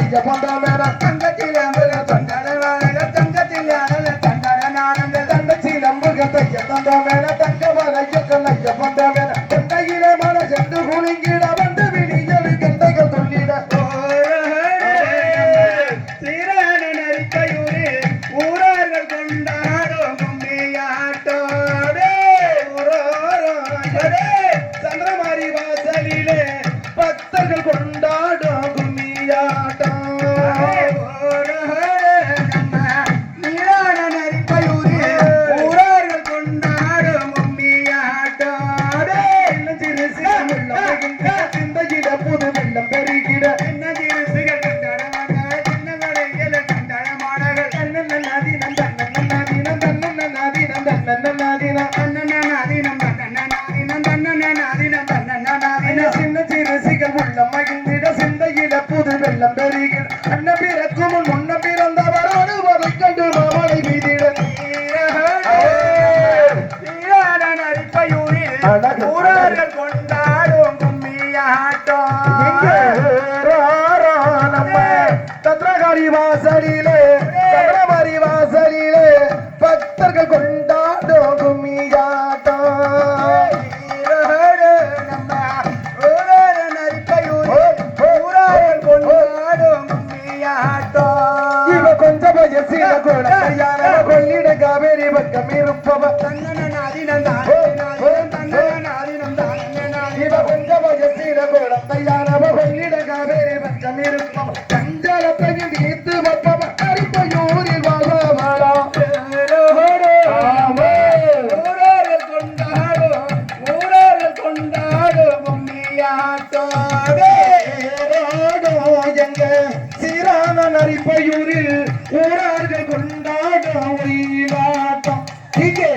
கைய பந்தமேன தங்கத்தில் அம்புக தண்டன தங்கத்தில் அனல தண்டன நானந்த தங்கத்தில் அம்புக கைய பந்தமேன தங்கவ கைய கைய பந்தமேன தண்டையிலே மன சென்று குலுங்கிட வந்து விடியல் கண்டைகள் துள்ளிட சீரான நரிக்கையூரில் ஊரார்கள் கொண்டாடும் கும்மியாட்டோடே சந்திரமாரி வாசலிலே பக்தர்கள் கொண்டாடும் கும்மியாட்டம் நீரான நரிக்கையூரில் ஊரார்கள் கொண்டாடும் கும்மியாட்டோடே சிந்தையிட புது வெள்ளம் பெருகிட என்ன சிறுசுகள் சின்ன சிறுசிகள் உள்ள மகிழ்ந்திட சிந்தையில புது வெள்ளம் பெருகிட அன்ன பிறக்கும் முன்ன பிறந்தவர் ஒருவரை கண்டு மாமலை மீதிட நரிப்பையூரில் ஊரார்கள் கொண்டாடும் கும்மியாட்டம் நம்ம தத்ரகாரி வாசலிலே சந்திரமாரி வாசலிலே பக்தர்கள் கொண்டாடும் கும்மியாட்டம் இவ கொஞ்சம் வயசில குழந்தையான கொள்ளிட காவேரி பக்கம் இருப்பவ இவ கொஞ்சம் வயசில குழந்தையான கொள்ளிட காவேரி பக்கம் இருப்பவ கஞ்சலத்தையும் தீர்த்து வைப்பவ அரிப்பையூரில் வாழ்வவளா கொண்டாடும் கும்மியாட்டோடே எங்க சீரான நரிப்பையூரில் ஊரார்கள் கொண்டாடும் ஒயிலாட்டம் இங்கே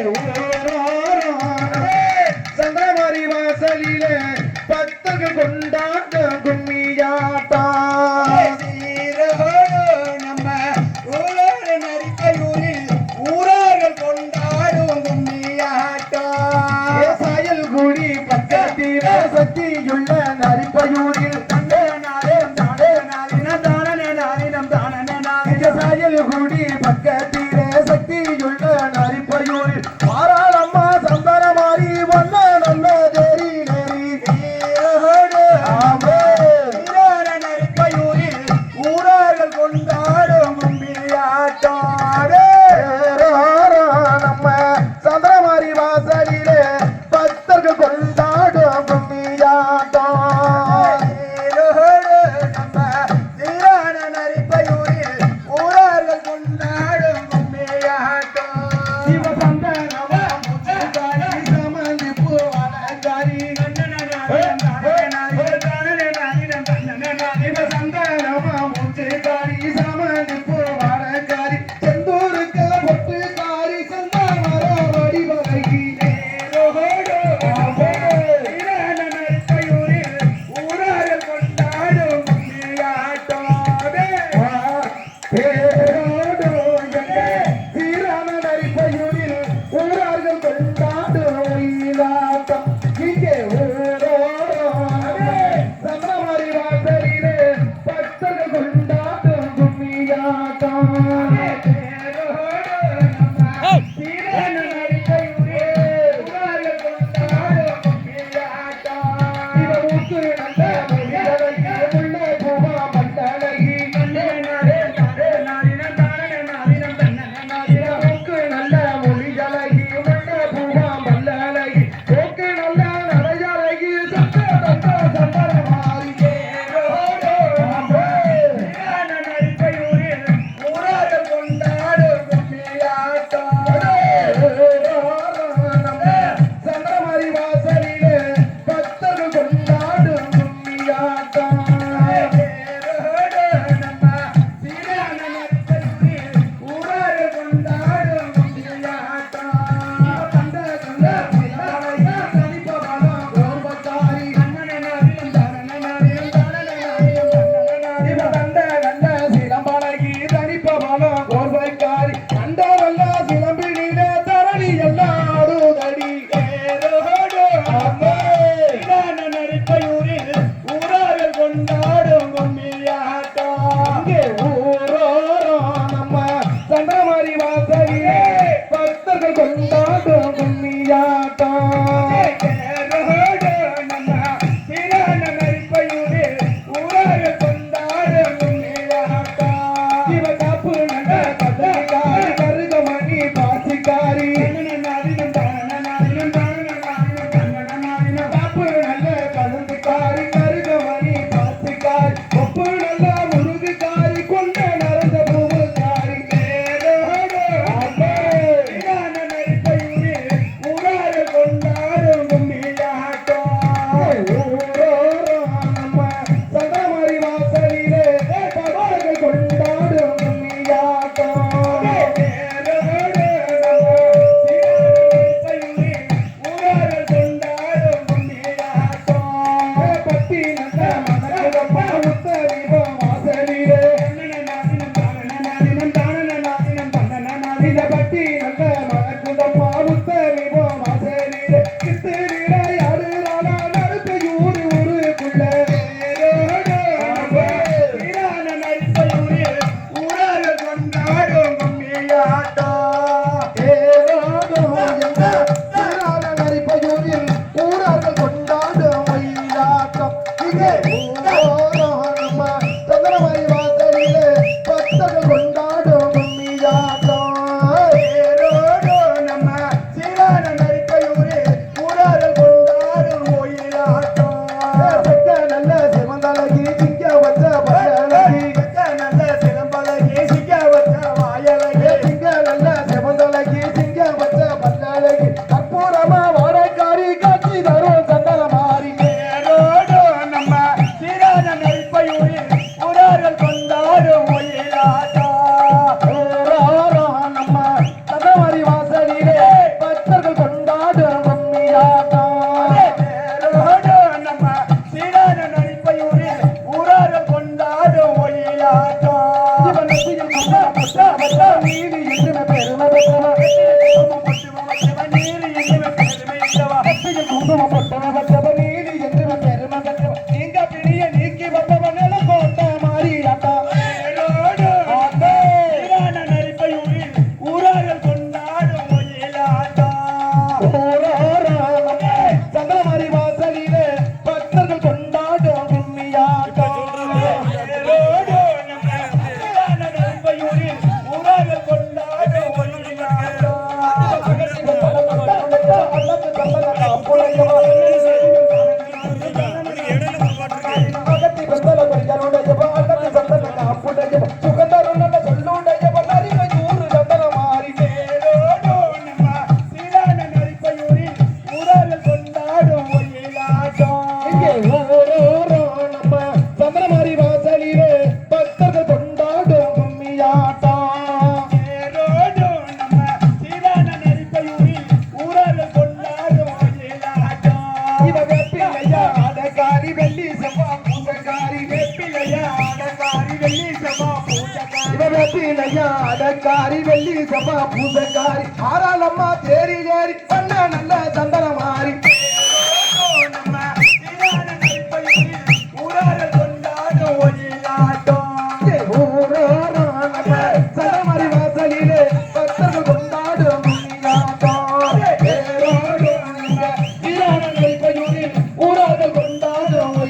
சங்கமரி வாசலிலே பக்தர்கள் கொண்டாடும் கும்மியாட்டம் அடக்காரி வெள்ளி சபா பூசக்காரி ஆறாளம்மா தேரி தேரி பண்ண நல்ல சந்தன மாறி சனமரி வாசலிலே பக்தர்கள் கொண்டாடும் ஊரார்கள் கொண்டாடும்